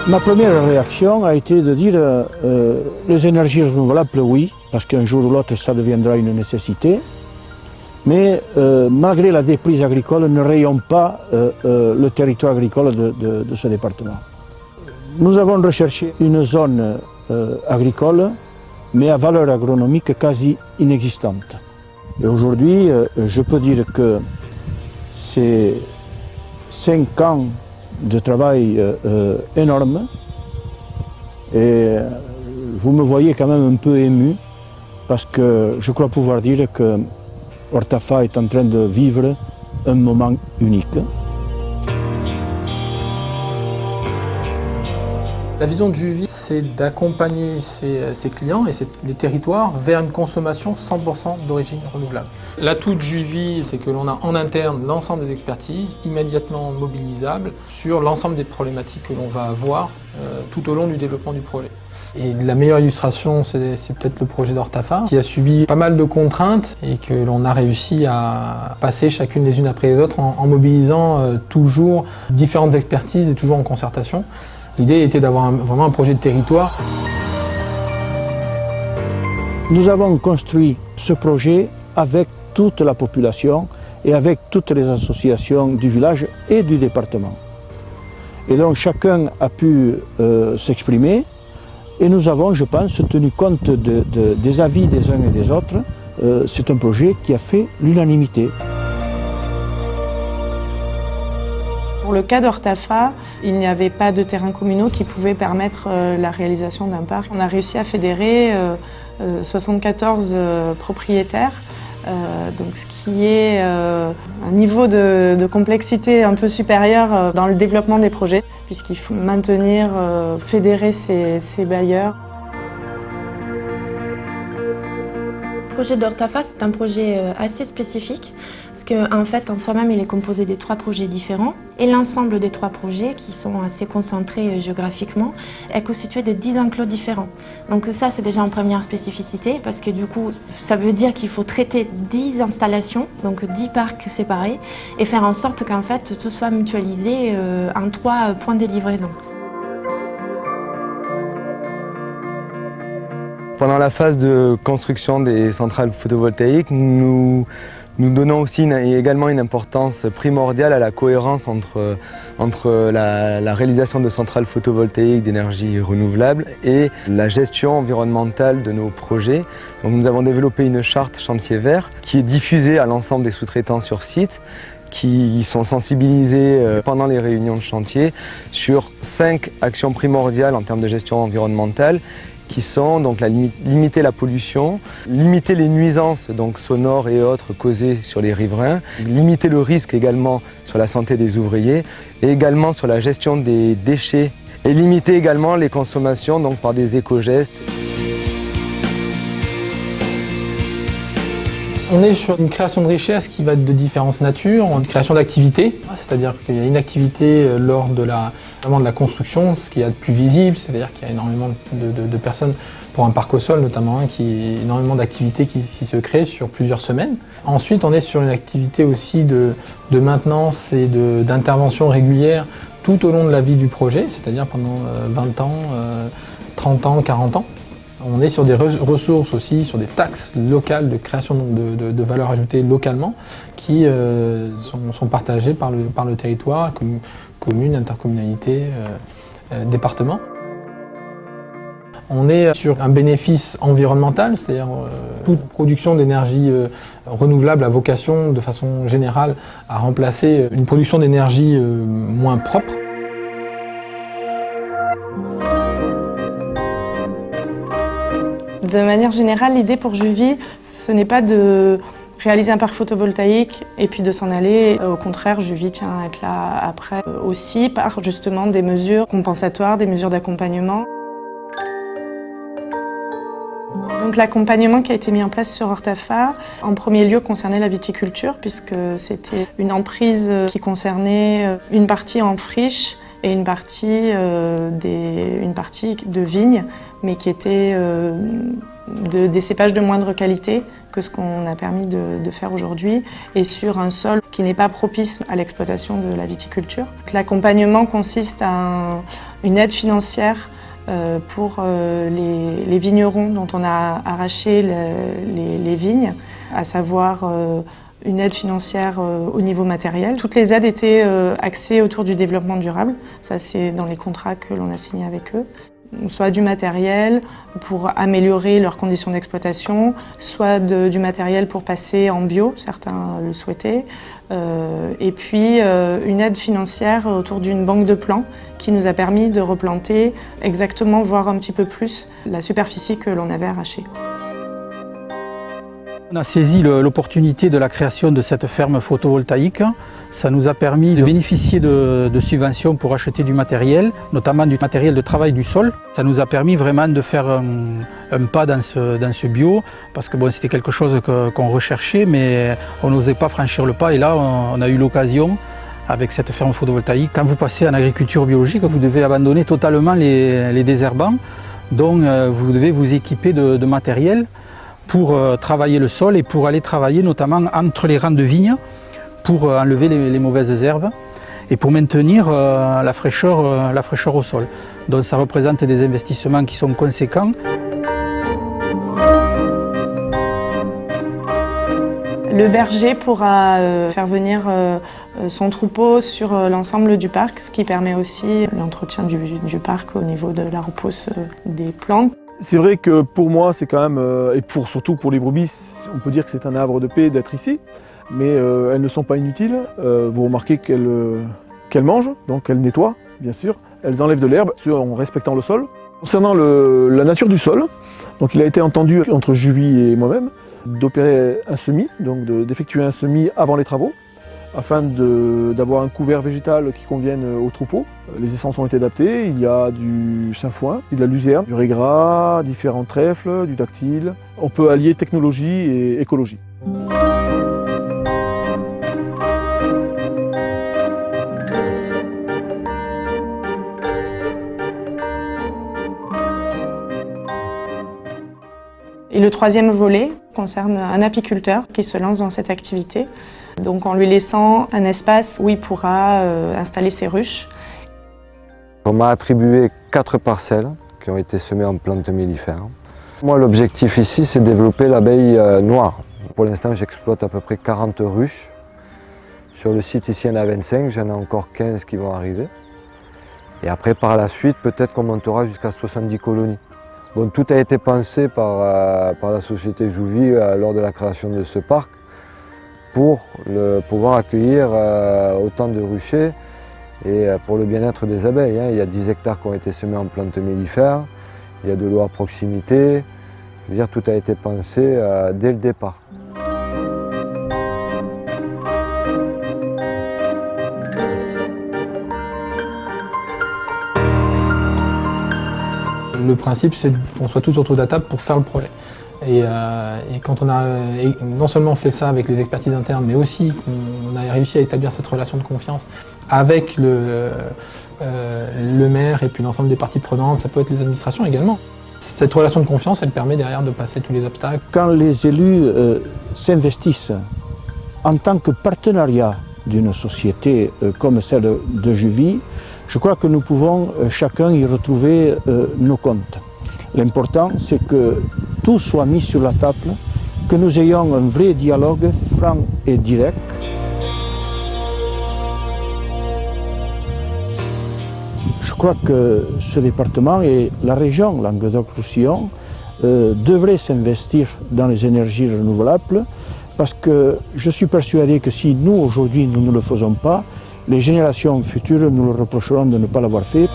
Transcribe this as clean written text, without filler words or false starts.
Ma première réaction a été de dire les énergies renouvelables, oui, parce qu'un jour ou l'autre, ça deviendra une nécessité. Mais malgré la déprise agricole, ne rayons pas le territoire agricole de ce département. Nous avons recherché une zone agricole, mais à valeur agronomique quasi inexistante. Et aujourd'hui, je peux dire que c'est 5 ans de travail énorme et vous me voyez quand même un peu ému parce que je crois pouvoir dire que Ortafa est en train de vivre un moment unique. La vision de Juvy, c'est d'accompagner ses clients et les territoires vers une consommation 100% d'origine renouvelable. L'atout de Juvy, c'est que l'on a en interne l'ensemble des expertises immédiatement mobilisables sur l'ensemble des problématiques que l'on va avoir tout au long du développement du projet. Et la meilleure illustration, c'est peut-être le projet d'Ortafa, qui a subi pas mal de contraintes et que l'on a réussi à passer chacune les unes après les autres en mobilisant toujours différentes expertises et toujours en concertation. L'idée était d'avoir vraiment un projet de territoire. Nous avons construit ce projet avec toute la population et avec toutes les associations du village et du département. Et donc chacun a pu s'exprimer et nous avons, je pense, tenu compte des avis des uns et des autres. C'est un projet qui a fait l'unanimité. Pour le cas d'Ortafa, il n'y avait pas de terrains communaux qui pouvaient permettre la réalisation d'un parc. On a réussi à fédérer 74 propriétaires, donc ce qui est un niveau de complexité un peu supérieur dans le développement des projets, puisqu'il faut maintenir, fédérer ces bailleurs. Le projet d'Ortafa, c'est un projet assez spécifique parce qu'en fait, en soi-même, il est composé des 3 projets différents et l'ensemble des 3 projets, qui sont assez concentrés géographiquement, est constitué de 10 enclos différents. Donc ça, c'est déjà une première spécificité parce que du coup, ça veut dire qu'il faut traiter 10 installations, donc 10 parcs séparés et faire en sorte qu'en fait, tout soit mutualisé en 3 points de livraison. Pendant la phase de construction des centrales photovoltaïques, nous donnons aussi également une importance primordiale à la cohérence entre la réalisation de centrales photovoltaïques d'énergie renouvelable et la gestion environnementale de nos projets. Donc nous avons développé une charte chantier vert qui est diffusée à l'ensemble des sous-traitants sur site, qui sont sensibilisés pendant les réunions de chantier sur 5 actions primordiales en termes de gestion environnementale, qui sont donc limiter la pollution, limiter les nuisances donc sonores et autres causées sur les riverains, limiter le risque également sur la santé des ouvriers et également sur la gestion des déchets et limiter également les consommations donc par des éco-gestes. On est sur une création de richesse qui va être de différentes natures, une création d'activités, c'est-à-dire qu'il y a une activité lors de la construction, ce qui est de plus visible, c'est-à-dire qu'il y a énormément de personnes pour un parc au sol notamment, énormément d'activités qui se créent sur plusieurs semaines. Ensuite, on est sur une activité aussi de maintenance et d'intervention régulière tout au long de la vie du projet, c'est-à-dire pendant 20 ans, 30 ans, 40 ans. On est sur des ressources aussi, sur des taxes locales de création de valeur ajoutée localement qui sont partagées par le territoire, communes, intercommunalités, départements. On est sur un bénéfice environnemental, c'est-à-dire toute production d'énergie renouvelable a vocation de façon générale à remplacer une production d'énergie moins propre. De manière générale, l'idée pour Juvy, ce n'est pas de réaliser un parc photovoltaïque et puis de s'en aller. Au contraire, Juvy tient à être là après aussi par justement des mesures compensatoires, des mesures d'accompagnement. Donc l'accompagnement qui a été mis en place sur Ortafa, en premier lieu concernait la viticulture puisque c'était une emprise qui concernait une partie en friche et une partie de vignes, mais qui était des cépages de moindre qualité que ce qu'on a permis de faire aujourd'hui, et sur un sol qui n'est pas propice à l'exploitation de la viticulture. L'accompagnement consiste à une aide financière pour les vignerons dont on a arraché les vignes, à savoir une aide financière au niveau matériel. Toutes les aides étaient axées autour du développement durable, ça c'est dans les contrats que l'on a signés avec eux. Soit du matériel pour améliorer leurs conditions d'exploitation, soit du matériel pour passer en bio, certains le souhaitaient, et puis une aide financière autour d'une banque de plants qui nous a permis de replanter exactement, voire un petit peu plus, la superficie que l'on avait arrachée. On a saisi l'opportunité de la création de cette ferme photovoltaïque. Ça nous a permis de bénéficier de subventions pour acheter du matériel, notamment du matériel de travail du sol. Ça nous a permis vraiment de faire un pas dans ce bio, parce que bon, c'était quelque chose qu'on recherchait, mais on n'osait pas franchir le pas. Et là, on a eu l'occasion, avec cette ferme photovoltaïque, quand vous passez en agriculture biologique, vous devez abandonner totalement les désherbants. Donc vous devez vous équiper de matériel pour travailler le sol et pour aller travailler notamment entre les rangs de vignes pour enlever les mauvaises herbes et pour maintenir la fraîcheur au sol. Donc ça représente des investissements qui sont conséquents. Le berger pourra faire venir son troupeau sur l'ensemble du parc, ce qui permet aussi l'entretien du parc au niveau de la repousse des plantes. C'est vrai que pour moi, c'est quand même, et surtout pour les brebis, on peut dire que c'est un havre de paix d'être ici, mais elles ne sont pas inutiles. Vous remarquez qu'elles mangent, donc elles nettoient, bien sûr. Elles enlèvent de l'herbe en respectant le sol. Concernant la nature du sol, donc il a été entendu entre Juvie et moi-même d'opérer un semis, donc d'effectuer un semis avant les travaux, afin d'avoir un couvert végétal qui convienne au troupeau. Les essences ont été adaptées, il y a du sainfoin, de la luzerne, du régras, différents trèfles, du dactyle. On peut allier technologie et écologie. Et le troisième volet concerne un apiculteur qui se lance dans cette activité. Donc en lui laissant un espace où il pourra installer ses ruches. On m'a attribué 4 parcelles qui ont été semées en plantes mellifères. Moi, l'objectif ici, c'est de développer l'abeille noire. Pour l'instant, j'exploite à peu près 40 ruches. Sur le site ici, il y en a 25, j'en ai encore 15 qui vont arriver. Et après, par la suite, peut-être qu'on montera jusqu'à 70 colonies. Bon, tout a été pensé par la société Juvie lors de la création de ce parc pour pouvoir accueillir autant de ruchers et pour le bien-être des abeilles. Il y a 10 hectares qui ont été semés en plantes mellifères, il y a de l'eau à proximité. Je veux dire, tout a été pensé dès le départ. Le principe, c'est qu'on soit tous autour de la table pour faire le projet. Et quand on a non seulement fait ça avec les expertises internes, mais aussi qu'on a réussi à établir cette relation de confiance avec le maire et puis l'ensemble des parties prenantes, ça peut être les administrations également. Cette relation de confiance, elle permet derrière de passer tous les obstacles. Quand les élus s'investissent en tant que partenariat d'une société comme celle de Juvie, je crois que nous pouvons chacun y retrouver nos comptes. L'important, c'est que tout soit mis sur la table, que nous ayons un vrai dialogue franc et direct. Je crois que ce département et la région Languedoc-Roussillon devraient s'investir dans les énergies renouvelables parce que je suis persuadé que si nous, aujourd'hui, nous ne le faisons pas, les générations futures nous le reprocheront de ne pas l'avoir fait.